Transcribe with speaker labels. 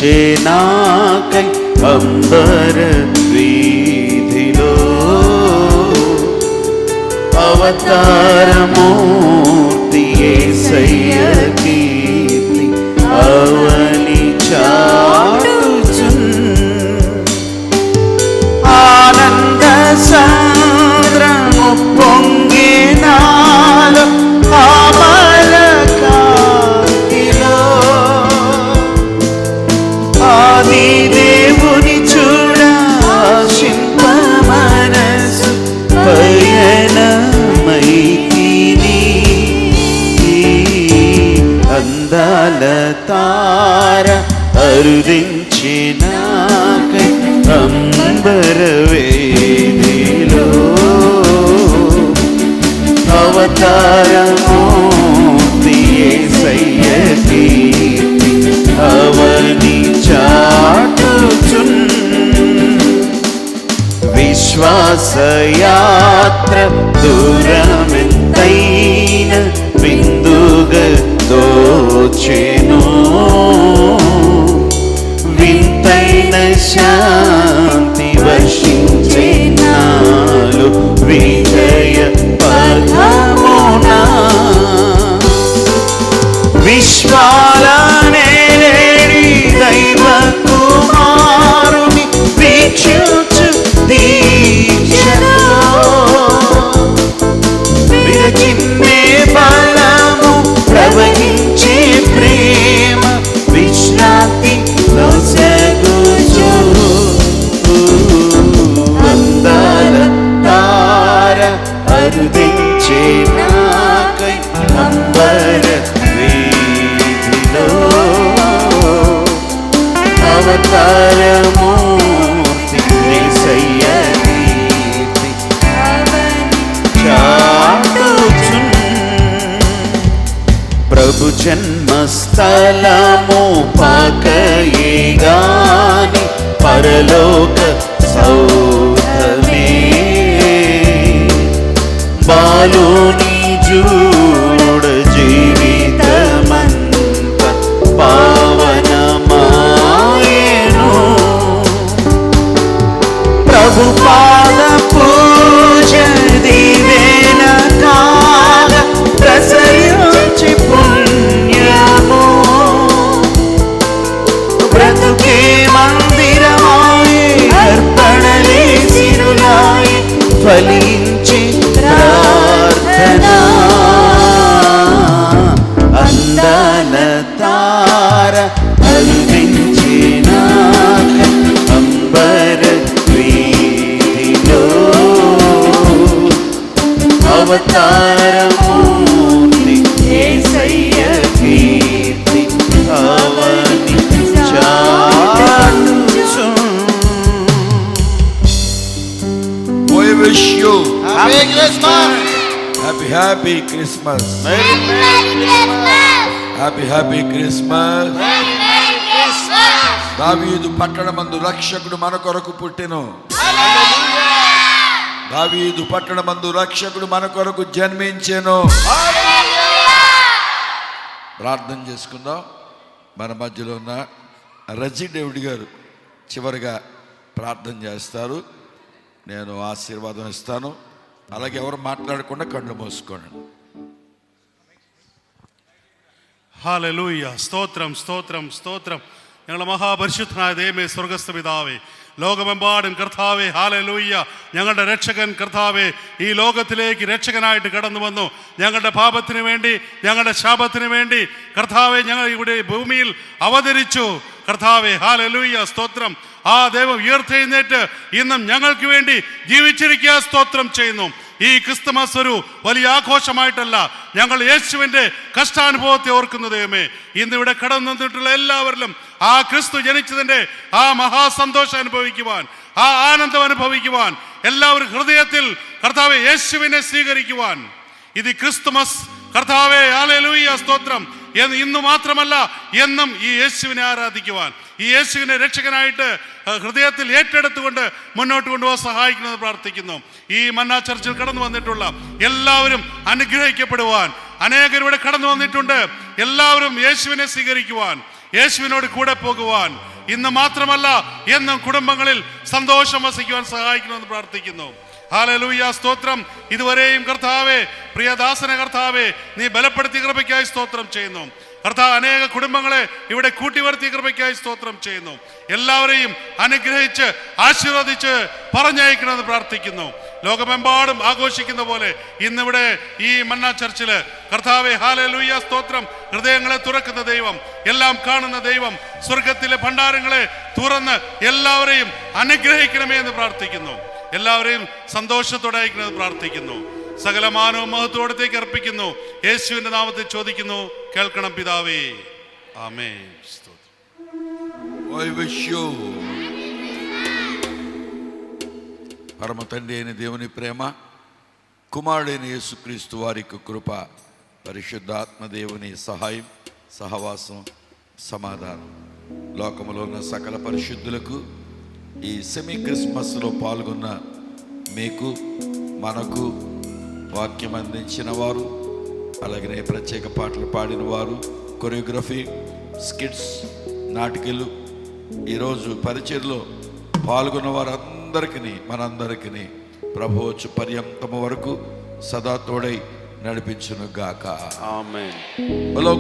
Speaker 1: అరుదించే నాకై అంబర వీధిలో అవతారమూర్తి యేసయ్య కీర్తి అవని చాటుచున్ ఆనంద సాంద్రము పొంగే నాలో అమర కాంతిలో ఆది దేవుని చూడ ఆశింప మనసు పయనమైతిని అందాల తార అరుదించే నాకై అంబర వేదిలో అవతారమూర్తి యేసయ్య కీర్తి అవని చాటుచున్ విశ్వాసయాత్ర దూరమెంతైన విందుగా దోచెను వింతైన శాంతి వర్షించే నాలో విజయ పదమునా విశ్వాలనే దైవ కుమారుని వీక్షించు దీక్షలో విరచిన్నే బలము ప్రవహించే ప్రేమ విశ్రాంతి నొసగుచు అందాల తార అరుదించే నాకై అంబర వీధిలో అవతారమూర్తి యేసయ్య కీర్తి చాటుచున్ ప్రభు జన్మస్థలము పాకయే గాని పరలోక సౌధమే బాలుని జూడ జీవితమంత పావనమాయెను ప్రభు పాద పూజ దివేన కాల ప్రసరించి పుణ్యము బ్రతుకే మందిరమాయే అర్పణలే సిరులాయే ఫలించి ప్రార్థన అందాల తార అరుదించే నాకై అంబర వీధిలో అవతారమూర్తి యేసయ్య కీర్తి అవని చాటుచున్.
Speaker 2: We wish you
Speaker 1: Happy Christmas.
Speaker 2: happy Christmas.
Speaker 1: Merry Christmas.
Speaker 2: Happy Christmas. దావీదు పట్టణమందు రక్షకుడు మన కొరకు పుట్టెను. దావీదు పట్టణమందు రక్షకుడు మన కొరకు జన్మించెను. ప్రార్థన చేసుకుందాం. మన మధ్యలో ఉన్న రజీ డేవిడ్ గారు చివరిగా ప్రార్థన చేస్తారు. నేను ఆశీర్వాదం ఇస్తాను. అలాగే ఎవరు మాట్లాడకుండా కళ్ళు మూసుకోండి.
Speaker 3: ഹല്ലേലൂയ. സ്തോത്രം സ്തോത്രം സ്തോത്രം. ഞങ്ങളുടെ മഹാപരിശുദ്ധനായ ദൈവമേ, സ്വർഗസ്ഥ പിതാവേ, ലോകമെമ്പാടും കർത്താവേ, ഹല്ലേലൂയ, ഞങ്ങളുടെ രക്ഷകൻ കർത്താവേ ഈ ലോകത്തിലേക്ക് രക്ഷകനായിട്ട് കടന്നു വന്നു. ഞങ്ങളുടെ പാപത്തിന് വേണ്ടി, ഞങ്ങളുടെ ശാപത്തിന് വേണ്ടി കർത്താവേ ഞങ്ങൾ ഇവിടെ ഭൂമിയിൽ അവതരിച്ചു. കർത്താവേ, ഹല്ലേലൂയ, സ്തോത്രം. ആ ദൈവം ഉയർത്തെഴുന്നേറ്റ് ഇന്നും ഞങ്ങൾക്ക് വേണ്ടി ജീവിച്ചിരിക്കുക. സ്തോത്രം ചെയ്യുന്നു. ഈ ക്രിസ്തുമസ് ഒരു വലിയ ആഘോഷമായിട്ടല്ല, ഞങ്ങൾ യേശുവിൻ്റെ കഷ്ടാനുഭവത്തെ ഓർക്കുന്ന ദൈവമേ, ഇന്നിവിടെ കടന്നു വന്നിട്ടുള്ള എല്ലാവരിലും ആ ക്രിസ്തു ജനിച്ചതിൻ്റെ ആ മഹാസന്തോഷം അനുഭവിക്കുവാൻ, ആ ആനന്ദം അനുഭവിക്കുവാൻ, എല്ലാവരും ഹൃദയത്തിൽ കർത്താവെ യേശുവിനെ സ്വീകരിക്കുവാൻ, ഇത് ക്രിസ്തുമസ് കർത്താവെ, ഹല്ലേലൂയ, സ്തോത്രം. ഇന്ന് മാത്രമല്ല എന്നും ഈ യേശുവിനെ ആരാധിക്കുവാൻ, ഈ യേശുവിനെ രക്ഷകനായിട്ട് ഹൃദയത്തിൽ ഏറ്റെടുത്തുകൊണ്ട് മുന്നോട്ട് കൊണ്ടുപോകാൻ സഹായിക്കണമെന്ന് പ്രാർത്ഥിക്കുന്നു. ഈ മന്നാ ചർച്ചിൽ കടന്നു വന്നിട്ടുള്ള എല്ലാവരും അനുഗ്രഹിക്കപ്പെടുവാൻ, അനേകരിവിടെ കടന്നു വന്നിട്ടുണ്ട്. എല്ലാവരും യേശുവിനെ സ്വീകരിക്കുവാൻ, യേശുവിനോട് കൂടെ പോകുവാൻ, ഇന്ന് മാത്രമല്ല എന്നും കുടുംബങ്ങളിൽ സന്തോഷം വസിക്കുവാൻ സഹായിക്കണമെന്ന് പ്രാർത്ഥിക്കുന്നു. ഹല്ലേലൂയ, സ്തോത്രം. ഇതുവരെയും കർത്താവേ, പ്രിയദാസന കർത്താവേ, നീ ബലപ്പെടുത്തിയ കൃപയ്ക്കായി സ്തോത്രം ചെയ്യുന്നു. കർത്താവ് അനേക കുടുംബങ്ങളെ ഇവിടെ കൂട്ടിവരുത്തിയ കൃപയ്ക്കായി സ്തോത്രം ചെയ്യുന്നു. എല്ലാവരെയും അനുഗ്രഹിച്ച് ആശീർവദിച്ച് പറഞ്ഞയക്കണമെന്ന് പ്രാർത്ഥിക്കുന്നു. ലോകമെമ്പാടും ആഘോഷിക്കുന്ന പോലെ ഇന്നിവിടെ ഈ മന്ന ചർച്ചില് കർത്താവേ, ഹല്ലേലൂയ, സ്തോത്രം, ഹൃദയങ്ങളെ തുറക്കുന്ന ദൈവം, എല്ലാം കാണുന്ന ദൈവം, സ്വർഗത്തിലെ ഭണ്ഡാരങ്ങളെ തുറന്ന് എല്ലാവരെയും അനുഗ്രഹിക്കണമേ എന്ന് പ്രാർത്ഥിക്കുന്നു. എല്ലാവരെയും സന്തോഷത്തോടെ അയക്കണമെന്ന് പ്രാർത്ഥിക്കുന്നു. സകല മാനവും മഹത്വത്തോടത്തേക്ക് അർപ്പിക്കുന്നു. യേശുവിന്റെ നാമത്തിൽ ചോദിക്കുന്നു, കേൾക്കണം പിതാവേ, ആമേൻ.
Speaker 2: పరమ తండ్రి అయిన దేవుని ప్రేమ, కుమారుడైన యేసుక్రీస్తు వారికి కృప, పరిశుద్ధాత్మ దేవుని సహాయం, సహవాసం, సమాధానం లోకములో ఉన్న సకల పరిశుద్ధులకు, ఈ సెమీ క్రిస్మస్లో పాల్గొన్న మీకు, మనకు వాక్యం అందించిన వారు, అలాగనే ప్రత్యేక పాటలు పాడిన వారు, కొరియోగ్రఫీ, స్కిట్స్, నాటికలు, ఈరోజు పరిచర్లో పాల్గొన్న వారందరికీ మనందరికీ ప్రభు వచ్చు పర్యంతము వరకు సదా తోడై నడిపించును గాక.
Speaker 1: ఆమేన్.